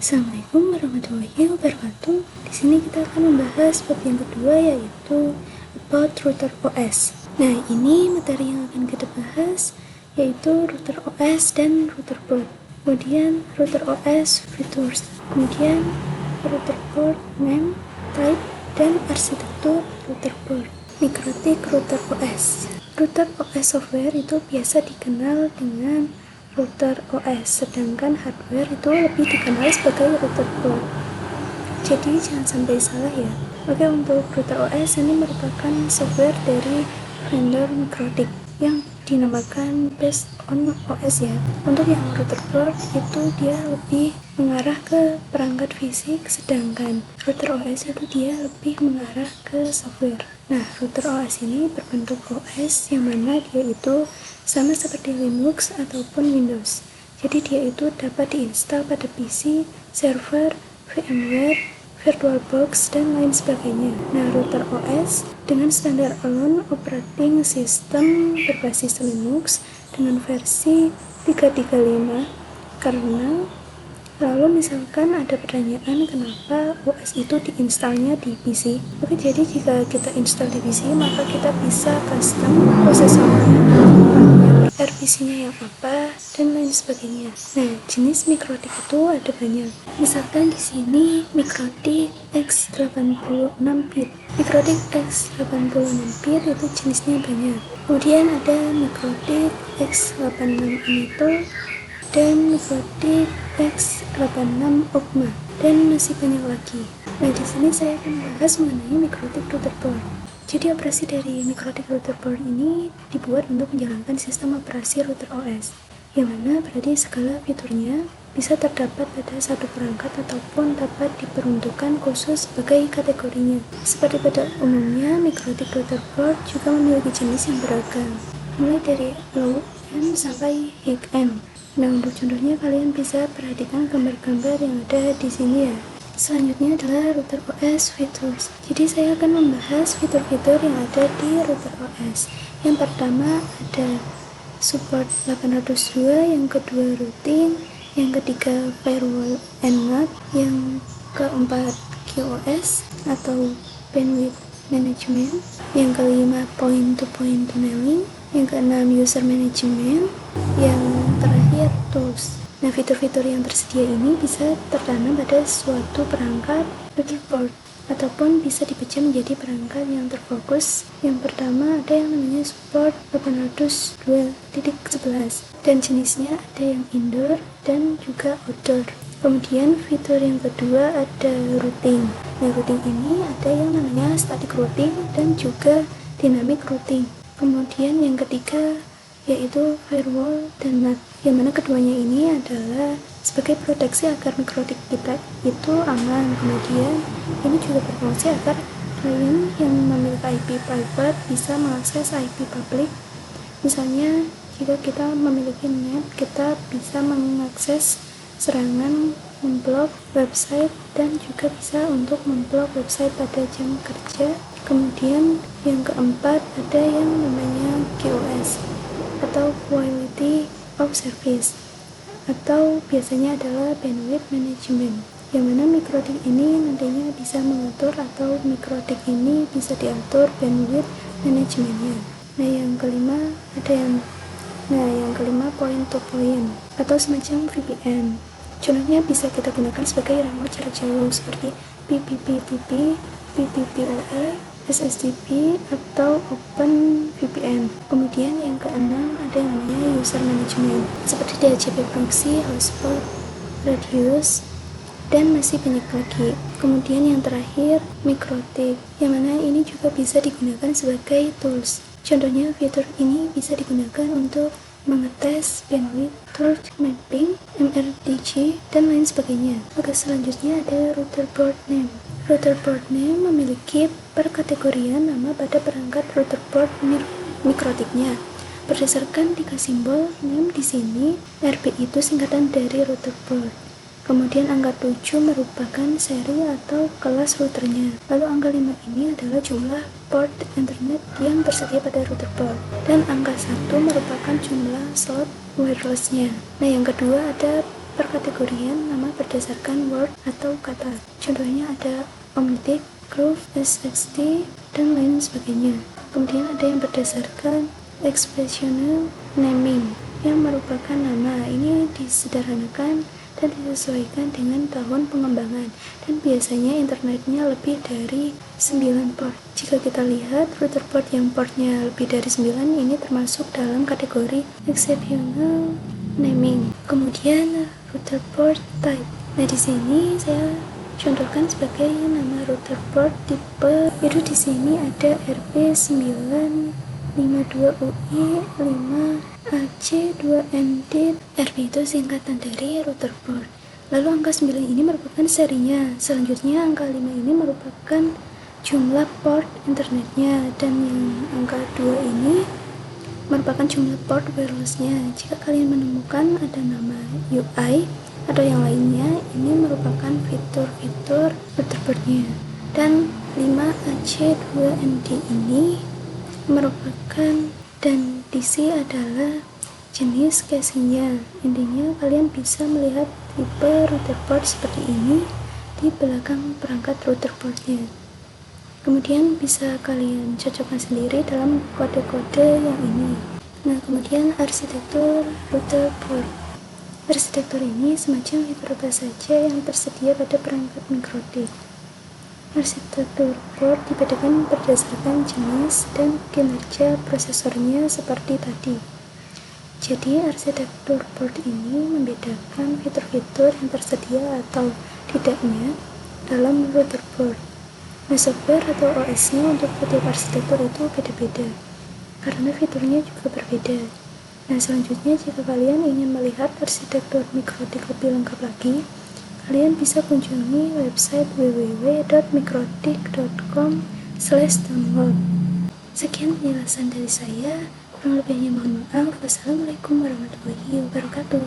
Assalamualaikum warahmatullahi wabarakatuh. Di sini kita akan membahas bab yang kedua, yaitu about router OS. Nah, ini materi yang akan kita bahas yaitu router OS dan router port. Kemudian router OS features. Kemudian router port name, type, dan arsitektur router port. Mikrotik router OS. Router OS software itu biasa dikenal dengan router OS, sedangkan hardware itu lebih dikenal sebagai router port. Jadi jangan sampai salah ya. Oke, untuk router OS ini merupakan software dari vendor Mikrotik yang dinamakan based on OS ya. Untuk yang router port itu dia lebih mengarah ke perangkat fisik, sedangkan router OS itu dia lebih mengarah ke software. Nah, router OS ini berbentuk OS yang mana dia itu sama seperti Linux ataupun Windows. Jadi dia itu dapat diinstal pada PC, server, VMware, VirtualBox, dan lain sebagainya. Nah, router OS dengan standar alone operating system berbasis Linux dengan versi 335 kernel. Lalu misalkan ada pertanyaan kenapa OS itu diinstalnya di PC. Oke, jadi jika kita install di PC maka kita bisa custom prosesornya, RPC-nya yang apa, dan lain sebagainya. Nah, jenis Mikrotik itu ada banyak. Misalkan di sini Mikrotik X86-bit. Mikrotik X86-bit itu jenisnya banyak. Kemudian ada Mikrotik X86 Anito dan Mikrotik X86 Opma, dan masih banyak lagi. Nah, di sini saya akan membahas mengenai Mikrotik router port. Jadi operasi dari Mikrotik router port ini dibuat untuk menjalankan sistem operasi router OS, yang mana berarti segala fiturnya bisa terdapat pada satu perangkat ataupun dapat diperuntukkan khusus sebagai kategorinya. Seperti pada umumnya, Mikrotik router port juga memiliki jenis yang beragam, mulai dari low end sampai high end. Nah, untuk contohnya kalian bisa perhatikan gambar-gambar yang ada di sini ya. Selanjutnya adalah router OS features. Jadi saya akan membahas fitur-fitur yang ada di router OS. Yang pertama ada support 802, yang kedua routing, yang ketiga firewall and NAT, yang keempat QoS atau bandwidth management, yang kelima point-to-point tunneling, yang keenam user management, yang terakhir tools. Nah, fitur-fitur yang tersedia ini bisa tertanam pada suatu perangkat router port ataupun bisa dipecah menjadi perangkat yang terfokus. Yang pertama ada yang namanya support 802.11 dan jenisnya ada yang indoor dan juga outdoor. Kemudian fitur yang kedua ada routing. Nah, routing ini ada yang namanya static routing dan juga dynamic routing. Kemudian yang ketiga yaitu firewall dan NAT, yang mana keduanya ini adalah sebagai proteksi agar Mikrotik kita itu aman. Kemudian ini juga berfungsi agar klien yang memiliki IP private bisa mengakses IP public. Misalnya jika kita memiliki NAT, kita bisa mengakses serangan, memblok website, dan juga bisa untuk memblok website pada jam kerja. Kemudian yang keempat ada yang namanya QoS atau quality of service, atau biasanya adalah bandwidth management, yang mana Mikrotik ini nantinya bisa mengatur atau Mikrotik ini bisa diatur bandwidth manajemennya. Nah, yang kelima point to point atau semacam VPN. Contohnya bisa kita gunakan sebagai remote jarak jauh seperti PPPTP, PPPoE, SSTP, atau Open VPN. Kemudian yang keenam ada yang namanya user management seperti DHCP proxy, hotspot, radius, dan masih banyak lagi. Kemudian yang terakhir Mikrotik, yang mana ini juga bisa digunakan sebagai tools. Contohnya fitur ini bisa digunakan untuk mengetes bandwidth, torch mapping, MRTG, dan lain sebagainya. Oke, selanjutnya ada router port name. Router port name memiliki perkategorian nama pada perangkat router port Mikrotiknya. Berdasarkan 3 simbol name di sini, RP itu singkatan dari router port. Kemudian angka 7 merupakan seri atau kelas routernya. Lalu angka 5 ini adalah jumlah port internet yang tersedia pada router port. Dan angka 1 merupakan jumlah slot wirelessnya. Nah, yang kedua ada perkategorian nama berdasarkan word atau kata. Contohnya ada Omnitic, Groove, SXT, dan lain sebagainya. Kemudian ada yang berdasarkan expressional naming yang merupakan nama. Ini disederhanakan dan disesuaikan dengan tahun pengembangan, dan biasanya internetnya lebih dari 9 port. Jika kita lihat router port yang portnya lebih dari 9, ini termasuk dalam kategori exceptional naming. Kemudian router port type. Nah, di sini saya contohkan sebagai nama router port tipe itu. Di sini ada RP952UI 5AC2ND. RP itu singkatan dari router port. Lalu angka 9 ini merupakan serinya. Selanjutnya angka 5 ini merupakan jumlah port internetnya, dan yang angka 2 ini merupakan jumlah port wirelessnya. Jika kalian menemukan ada nama UI atau yang lainnya, ini merupakan fitur-fitur router-portnya. Dan 5AC2ND ini merupakan, dan DC adalah jenis casingnya. Intinya kalian bisa melihat tipe router port seperti ini di belakang perangkat router portnya. Kemudian bisa kalian cocokkan sendiri dalam kode-kode yang ini. Nah, kemudian arsitektur router port. Arsitektur ini semacam fitur apa saja yang tersedia pada perangkat mikrotik. Arsitektur port dibedakan berdasarkan jenis dan kinerja prosesornya seperti tadi. Jadi arsitektur port ini membedakan fitur-fitur yang tersedia atau tidaknya dalam router port. Nah, software atau OS-nya untuk tiap arsitektur itu beda-beda, karena fiturnya juga berbeda. Nah, selanjutnya jika kalian ingin melihat arsitektur mikrotik lebih lengkap lagi, kalian bisa kunjungi website www.mikrotik.com/download. Sekian penjelasan dari saya, kurang lebihnya mohon maaf. Wassalamualaikum warahmatullahi wabarakatuh.